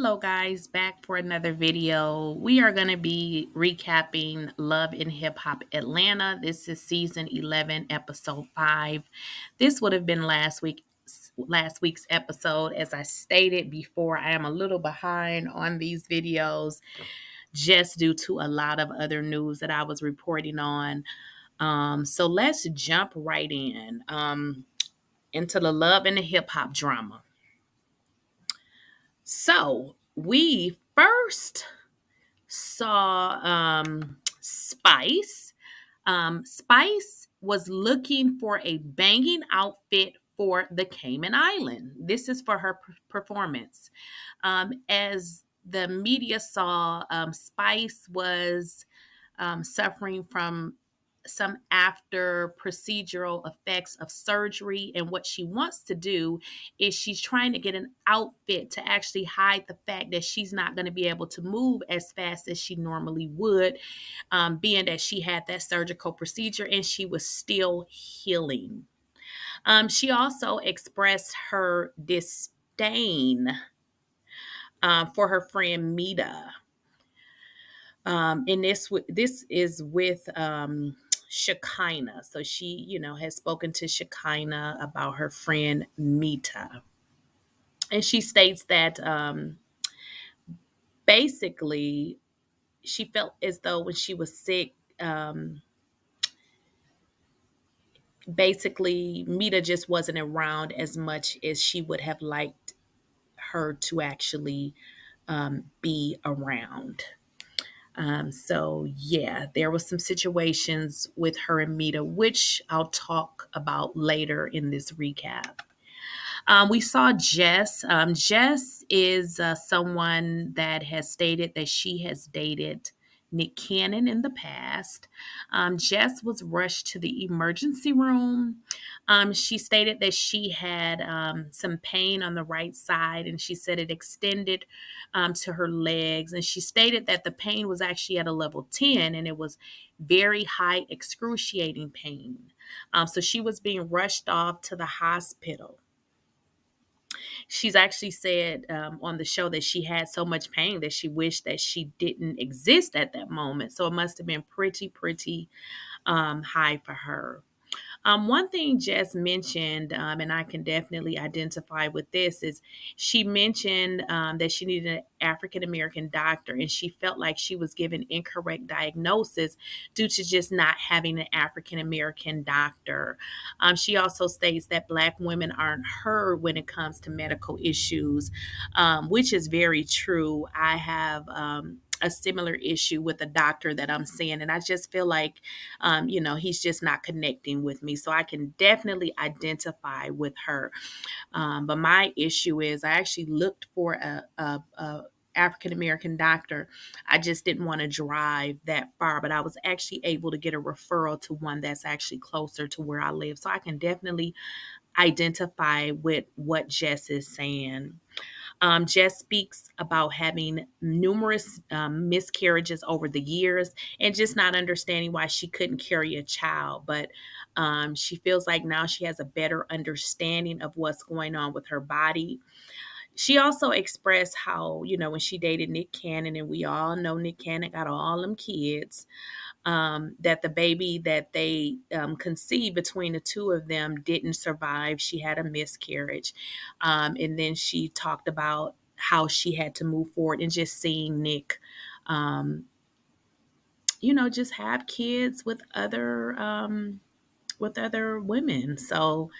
Hello, guys, back for another video. We are going to be recapping Love and Hip Hop Atlanta. This is season 11, episode 5. This would have been last week's episode. As I stated before, I am a little behind on these videos just due to a lot of other news that I was reporting on. So let's jump right into the Love and the Hip Hop drama. So we first saw Spice. Spice was looking for a banging outfit for the Cayman Island. This is for her performance. As the media saw, Spice was suffering from some after procedural effects of surgery. And what she wants to do is she's trying to get an outfit to actually hide the fact that she's not going to be able to move as fast as she normally would, being that she had that surgical procedure and she was still healing. She also expressed her disdain for her friend Mita. And this is with Shekinah. So she, has spoken to Shekinah about her friend Mita. And she states that basically she felt as though when she was sick, basically Mita just wasn't around as much as she would have liked her to actually be around. So yeah, there was some situations with her and Mita, which I'll talk about later in this recap. We saw Jess. Jess is someone that has stated that she has dated Nick Cannon in the past. Jess was rushed to the emergency room. She stated that she had some pain on the right side, and she said it extended to her legs. And she stated that the pain was actually at a level 10, and it was very high, excruciating pain. So she was being rushed off to the hospital. She's actually said on the show that she had so much pain that she wished that she didn't exist at that moment. So it must have been pretty high for her. One thing Jess mentioned, and I can definitely identify with this, is she mentioned that she needed an African American doctor, and she felt like she was given incorrect diagnosis due to just not having an African American doctor. She also states that Black women aren't heard when it comes to medical issues, which is very true. I have a similar issue with a doctor that I'm seeing, and I just feel like he's just not connecting with me. So I can definitely identify with her. But my issue is I actually looked for a African American doctor. I just didn't want to drive that far, but I was actually able to get a referral to one that's actually closer to where I live. So I can definitely identify with what Jess is saying. Jess speaks about having numerous miscarriages over the years and just not understanding why she couldn't carry a child. But she feels like now she has a better understanding of what's going on with her body. She also expressed how, when she dated Nick Cannon, and we all know Nick Cannon got all them kids, that the baby that they conceived between the two of them didn't survive. She had a miscarriage. And then she talked about how she had to move forward and just seeing Nick, just have kids with other women. So,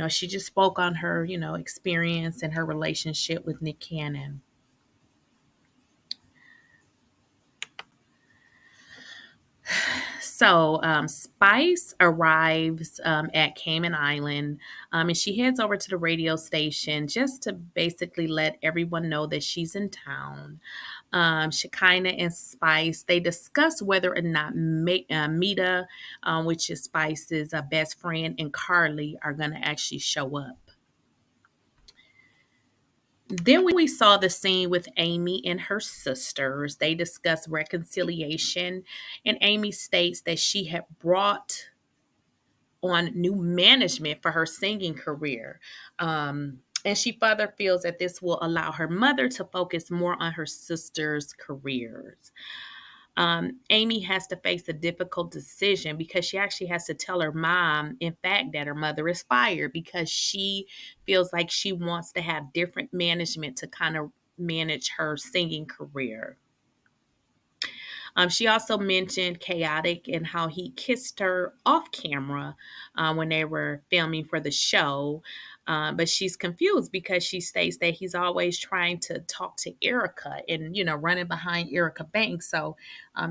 she just spoke on her, experience and her relationship with Nick Cannon. So Spice arrives at Cayman Island, and she heads over to the radio station just to basically let everyone know that she's in town. Shekinah and Spice, they discuss whether or not Mita, which is Spice's best friend, and Kharlie are going to actually show up. Then we saw the scene with Amy and her sisters. They discuss reconciliation, and Amy states that she had brought on new management for her singing career. And she further feels that this will allow her mother to focus more on her sister's careers. Amy has to face a difficult decision because she actually has to tell her mom, in fact, that her mother is fired because she feels like she wants to have different management to kind of manage her singing career. She also mentioned Chaotic and how he kissed her off camera when they were filming for the show. But she's confused because she states that he's always trying to talk to Erica and, running behind Erica Banks. So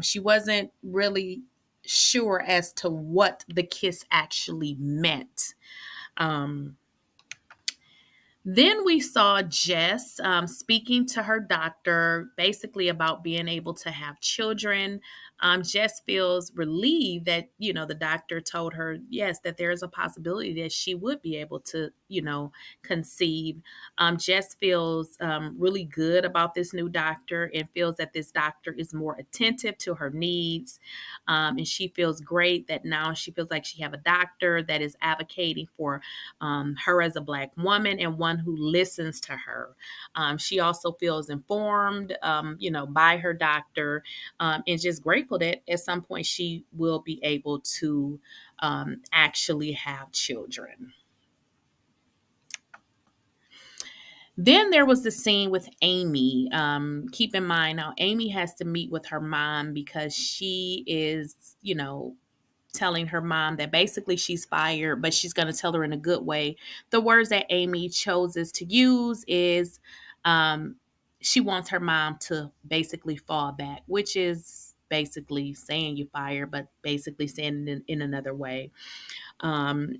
she wasn't really sure as to what the kiss actually meant. Um, then we saw Jess speaking to her doctor basically about being able to have children. Jess feels relieved that, the doctor told her, yes, that there is a possibility that she would be able to, conceive. Jess feels really good about this new doctor and feels that this doctor is more attentive to her needs. And she feels great that now she feels like she have a doctor that is advocating for her as a Black woman and one who listens to her. She also feels informed, by her doctor, and just grateful that at some point she will be able to actually have children. Then there was the scene with Amy. Keep in mind now, Amy has to meet with her mom because she is, telling her mom that basically she's fired, but she's going to tell her in a good way. The words that Amy chooses to use is um, she wants her mom to basically fall back, which is basically saying you fired, but basically saying it in another way. Um,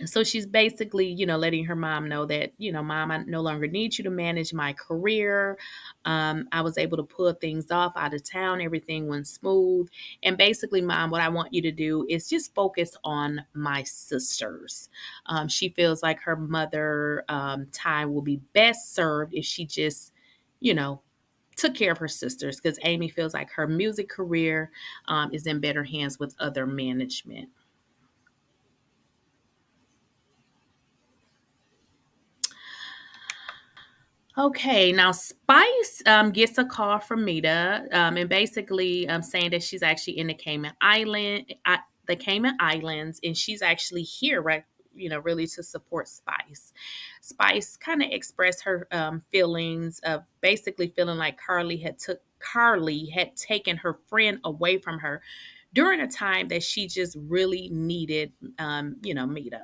so she's basically, letting her mom know that, mom, I no longer need you to manage my career. I was able to pull things off out of town. Everything went smooth. And basically, mom, what I want you to do is just focus on my sisters. She feels like her mother time will be best served if she just, you know, took care of her sisters because Amy feels like her music career is in better hands with other management. Okay, now Spice gets a call from Mita, and basically saying that she's actually in the Cayman Islands, and she's actually here, right? Really to support Spice. Spice kind of expressed her feelings of basically feeling like Carly had taken her friend away from her during a time that she just really needed, Mita.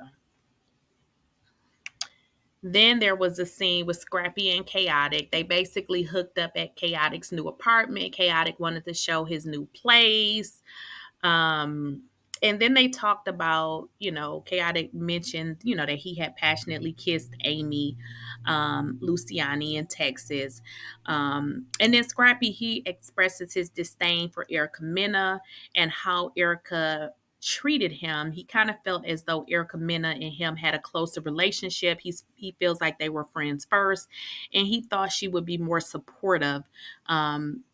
Then there was a scene with Scrappy and Chaotic. They basically hooked up at Chaotic's new apartment. Chaotic wanted to show his new place. Um, and then they talked about, Chaotic mentioned, that he had passionately kissed Amy Luciani in Texas. And then Scrappy, he expresses his disdain for Erica Mena and how Erica treated him. He kind of felt as though Erica Mena and him had a closer relationship. He feels like they were friends first, and he thought she would be more supportive um,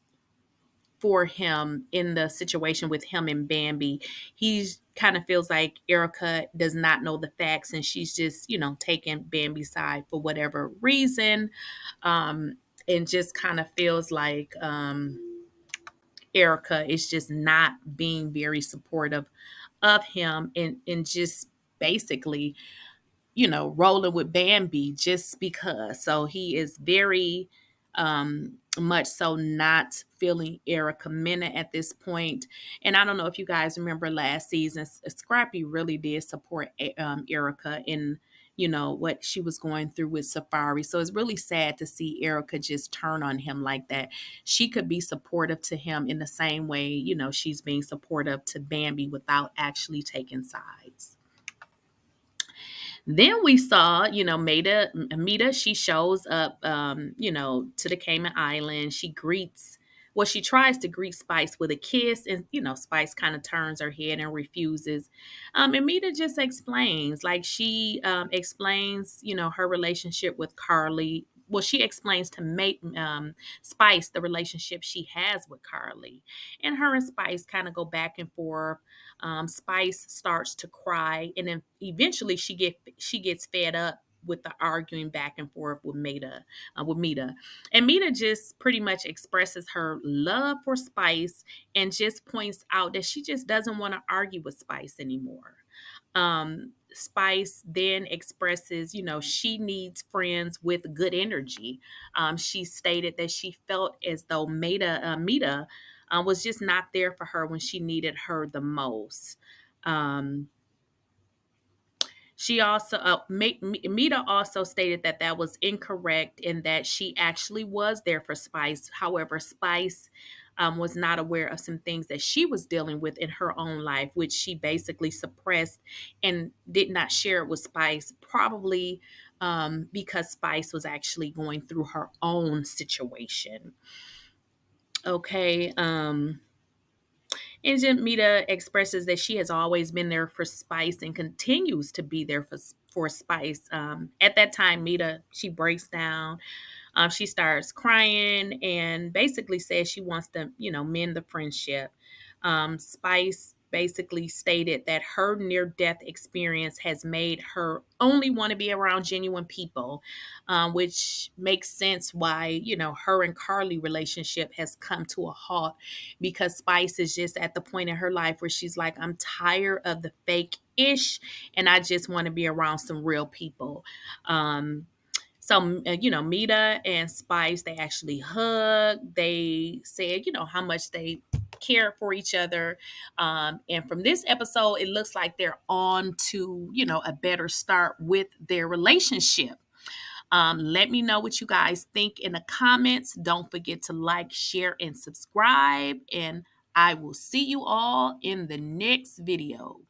for him in the situation with him and Bambi. He's kind of feels like Erica does not know the facts and she's just, taking Bambi's side for whatever reason. And just kind of feels like Erica is just not being very supportive of him and just basically rolling with Bambi just because. So he is very much so not feeling Erica Mena at this point. And I don't know if you guys remember last season, Scrappy really did support Erica in what she was going through with Safari. So it's really sad to see Erica just turn on him like that. She could be supportive to him in the same way, she's being supportive to Bambi without actually taking sides. Then we saw, Mita, she shows up, to the Cayman Island. She tries to greet Spice with a kiss, and, Spice kind of turns her head and refuses. And Mita just explains, like, she explains, her relationship with Carly. Well, she explains to Spice the relationship she has with Carly. And her and Spice kind of go back and forth. Spice starts to cry, and then eventually she gets fed up with the arguing back and forth with Mita. And Mita just pretty much expresses her love for Spice and just points out that she just doesn't want to argue with Spice anymore. Spice then expresses, she needs friends with good energy. She stated that she felt as though Mita was just not there for her when she needed her the most. Um, she also, Mita also stated that that was incorrect and that she actually was there for Spice. However, Spice was not aware of some things that she was dealing with in her own life, which she basically suppressed and did not share it with Spice, probably because Spice was actually going through her own situation. Okay. Agent Mita expresses that she has always been there for Spice and continues to be there for Spice. At that time, Mita, she breaks down. She starts crying and basically says she wants to, mend the friendship. Spice basically stated that her near death experience has made her only want to be around genuine people, which makes sense why, her and Kharlie relationship has come to a halt because Spice is just at the point in her life where she's like, I'm tired of the fake ish and I just want to be around some real people. Mita and Spice, they actually hug. They said, how much they care for each other. And from this episode, it looks like they're on to, a better start with their relationship. Let me know what you guys think in the comments. Don't forget to like, share, and subscribe. And I will see you all in the next video.